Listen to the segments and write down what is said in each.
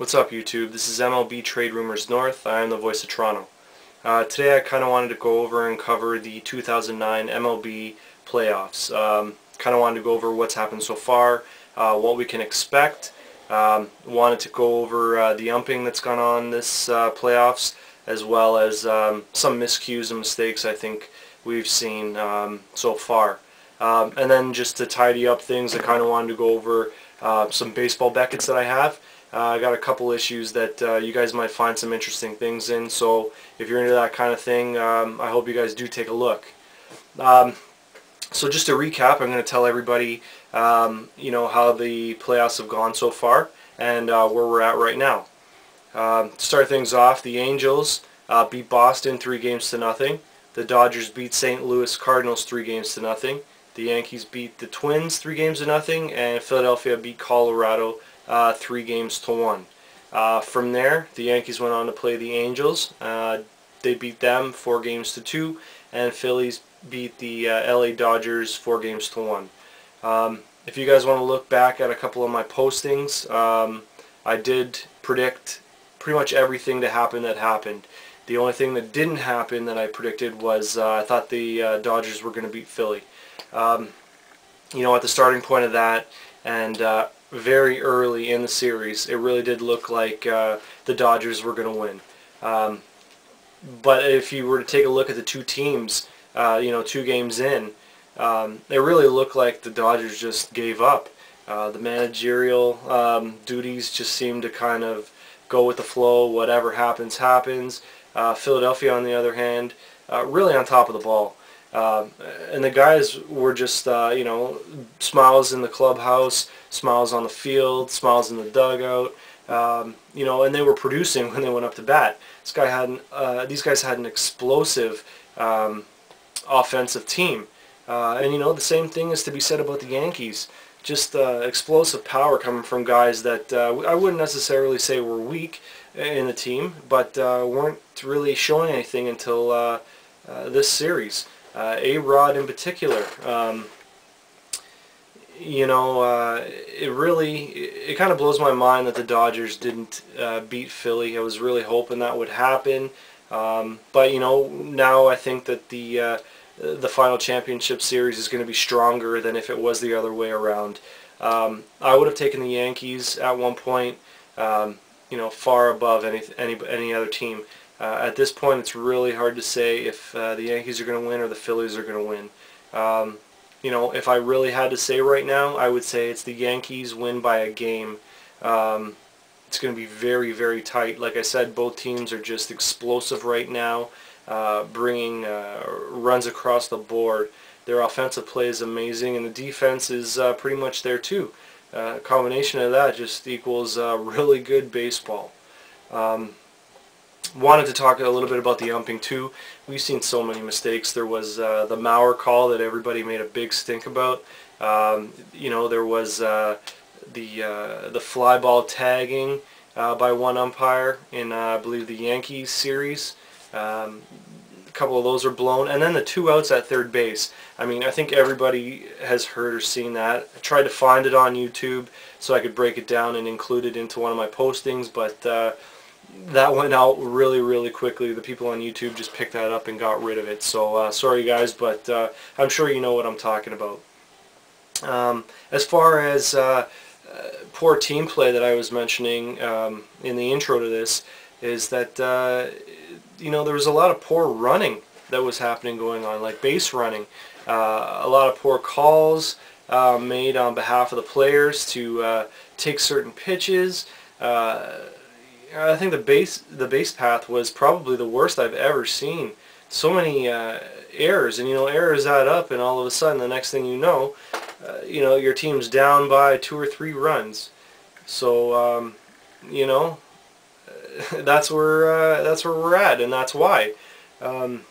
What's up, YouTube? This is MLB Trade Rumors North. I am the voice of Toronto. Today I kind of wanted to go over and cover the 2009 MLB playoffs. Kind of wanted to go over what's happened so far, what we can expect. Wanted to go over the umping that's gone on this playoffs, as well as some miscues and mistakes I think we've seen so far. And then just to tidy up things, I kind of wanted to go over some baseball Becketts that I have. I got a couple issues that you guys might find some interesting things in, so if you're into that kind of thing, I hope you guys do take a look. So just to recap, I'm going to tell everybody how the playoffs have gone so far and where we're at right now. To start things off, the Angels beat Boston 3-0. The Dodgers beat St. Louis Cardinals 3-0. The Yankees beat the Twins 3-0, and Philadelphia beat Colorado 3-1. From there, the Yankees went on to play the Angels. They beat them 4-2, and Phillies beat the LA Dodgers 4-1. If you guys want to look back at a couple of my postings, I did predict pretty much everything to happen that happened. The only thing that didn't happen that I predicted was I thought the Dodgers were going to beat Philly. At the starting point of that, and very early in the series, it really did look like the Dodgers were going to win. But if you were to take a look at the two teams, 2 games in, it really looked like the Dodgers just gave up. The managerial duties just seemed to kind of go with the flow. Whatever happens, happens. Philadelphia, on the other hand, really on top of the ball. And the guys were just, smiles in the clubhouse, smiles on the field, smiles in the dugout, and they were producing when they went up to bat. These guys had an explosive offensive team. And the same thing is to be said about the Yankees. Just explosive power coming from guys that I wouldn't necessarily say were weak in the team, but weren't really showing anything until this series. A-Rod in particular, it kind of blows my mind that the Dodgers didn't beat Philly. I was really hoping that would happen, but now I think that the final championship series is going to be stronger than if it was the other way around. I would have taken the Yankees at one point, far above any other team. At this point, it's really hard to say if the Yankees are going to win or the Phillies are going to win. If I really had to say right now, I would say it's the Yankees win by a game. It's going to be very, very tight. Like I said, both teams are just explosive right now, bringing runs across the board. Their offensive play is amazing, and the defense is pretty much there too. A combination of that just equals really good baseball. Wanted to talk a little bit about the umping too. We've seen so many mistakes. There was the Mauer call that everybody made a big stink about. There was the fly ball tagging by one umpire in I believe the Yankees series. A couple of those are blown, and then the 2 outs at third base. I mean, I think everybody has heard or seen that. I tried to find it on YouTube so I could break it down and include it into one of my postings, but that went out really, really quickly. The people on YouTube just picked that up and got rid of it. So sorry guys, but I'm sure you know what I'm talking about. As far as poor team play that I was mentioning in the intro to this, is that there was a lot of poor running that was going on, like base running. A lot of poor calls made on behalf of the players to take certain pitches. I think the base path was probably the worst I've ever seen. So many errors, and errors add up, and all of a sudden, the next thing you know, your team's down by 2 or 3 runs. So that's where we're at, and that's why. I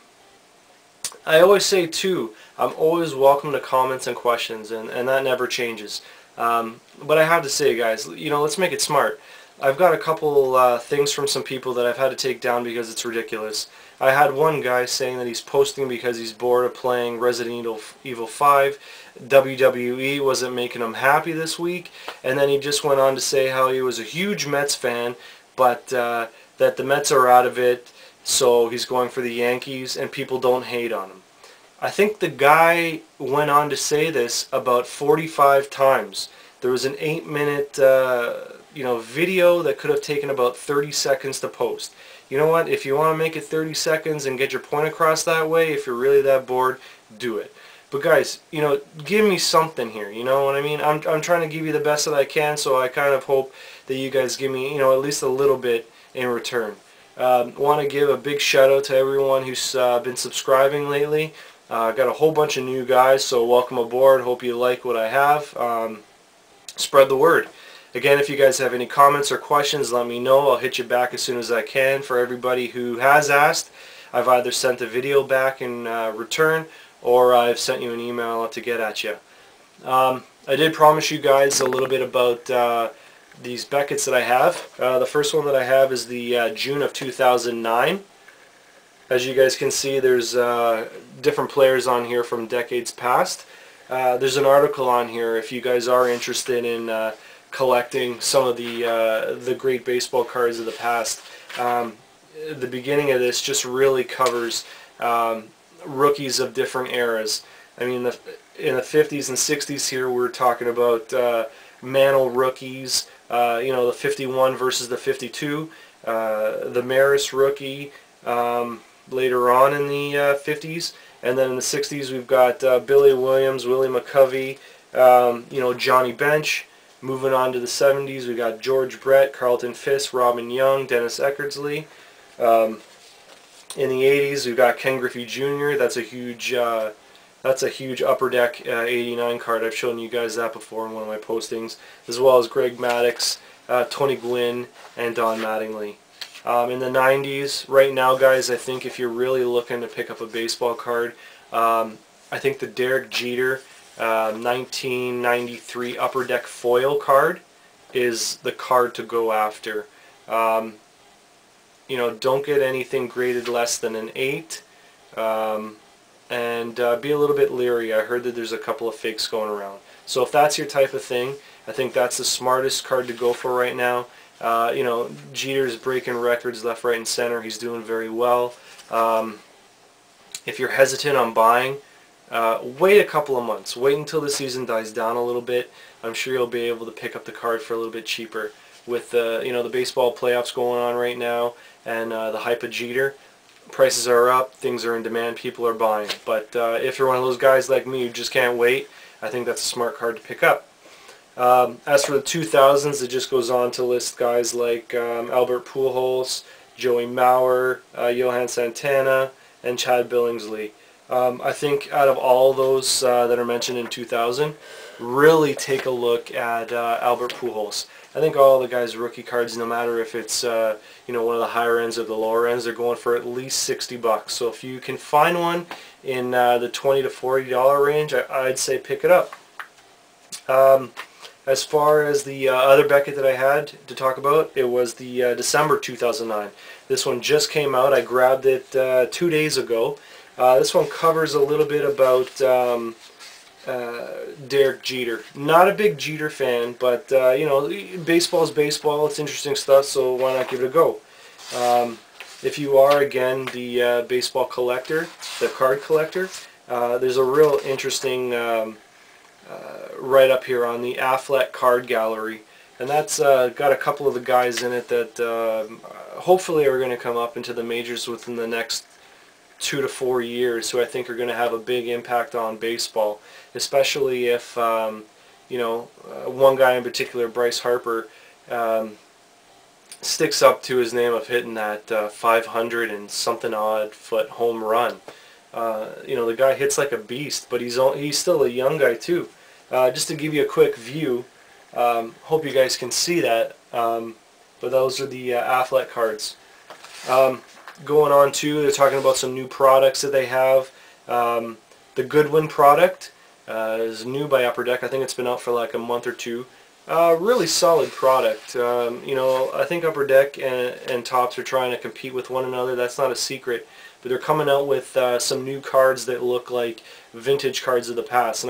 always say too, I'm always welcome to comments and questions, and that never changes. But I have to say, guys, let's make it smart. I've got a couple things from some people that I've had to take down because it's ridiculous. I had one guy saying that he's posting because he's bored of playing Resident Evil 5. WWE wasn't making him happy this week, and then he just went on to say how he was a huge Mets fan, but that the Mets are out of it, so he's going for the Yankees, and people don't hate on him. I think the guy went on to say this about 45 times. There was an 8-minute video that could have taken about 30 seconds to post. You know what? If you want to make it 30 seconds and get your point across that way, if you're really that bored, do it. But guys, give me something here. You know what I mean? I'm trying to give you the best that I can, so I kind of hope that you guys give me, at least a little bit in return. Want to give a big shout out to everyone who's been subscribing lately. Got a whole bunch of new guys, so welcome aboard. Hope you like what I have. Spread the word. Again, if you guys have any comments or questions, let me know. I'll hit you back as soon as I can. For everybody who has asked, I've either sent a video back in return, or I've sent you an email to get at you. I did promise you guys a little bit about these Becketts that I have. The first one that I have is the June of 2009. As you guys can see, there's different players on here from decades past. There's an article on here if you guys are interested in collecting some of the great baseball cards of the past. The beginning of this just really covers rookies of different eras. I mean, in the 50s and 60s here, we're talking about Mantle rookies, the 51 versus the 52, the Maris rookie later on in the 50s, and then in the 60s we've got Billy Williams, Willie McCovey, Johnny Bench. Moving on to the 70s, we got George Brett, Carlton Fisk, Robin Young, Dennis Eckersley. In the 80s, we've got Ken Griffey Jr. That's a huge Upper Deck 89 card. I've shown you guys that before in one of my postings, as well as Greg Maddux, Tony Gwynn, and Don Mattingly. In the 90s, right now, guys, I think if you're really looking to pick up a baseball card, I think the Derek Jeter 1993 Upper Deck foil card is the card to go after. Don't get anything graded less than an 8, and be a little bit leery. I heard that there's a couple of fakes going around. So if that's your type of thing, I think that's the smartest card to go for right now. Jeter's breaking records left, right, and center. He's doing very well. If you're hesitant on buying, wait a couple of months. Wait until the season dies down a little bit. I'm sure you'll be able to pick up the card for a little bit cheaper. With the baseball playoffs going on right now, and the hype of Jeter, prices are up, things are in demand, people are buying. But if you're one of those guys like me who just can't wait, I think that's a smart card to pick up. As for the 2000s, it just goes on to list guys like Albert Pujols, Joey Mauer, Johan Santana, and Chad Billingsley. I think out of all those that are mentioned in 2000, really take a look at Albert Pujols. I think all the guys' rookie cards, no matter if it's one of the higher ends or the lower ends, they're going for at least $60. So if you can find one in the $20 to $40 range, I'd say pick it up. As far as the other Beckett that I had to talk about, it was the December 2009. This one just came out. I grabbed it 2 days ago. This one covers a little bit about Derek Jeter. Not a big Jeter fan, but baseball's baseball. It's interesting stuff, so why not give it a go? If you are, again, the baseball collector, the card collector, there's a real interesting write-up here on the Affleck card gallery, and that's got a couple of the guys in it that hopefully are going to come up into the majors within the next 2 to 4 years, who I think are going to have a big impact on baseball, especially if one guy in particular, Bryce Harper, sticks up to his name of hitting that 500 and something odd foot home run. The guy hits like a beast, but he's still a young guy too. Just to give you a quick view, hope you guys can see that, but those are the Affleck cards. Going on to, they're talking about some new products that they have. The Goodwin product is new by Upper Deck. I think it's been out for like a month or two. Really solid product. You know, I think Upper Deck and Topps are trying to compete with one another. That's not a secret. But they're coming out with some new cards that look like vintage cards of the past. And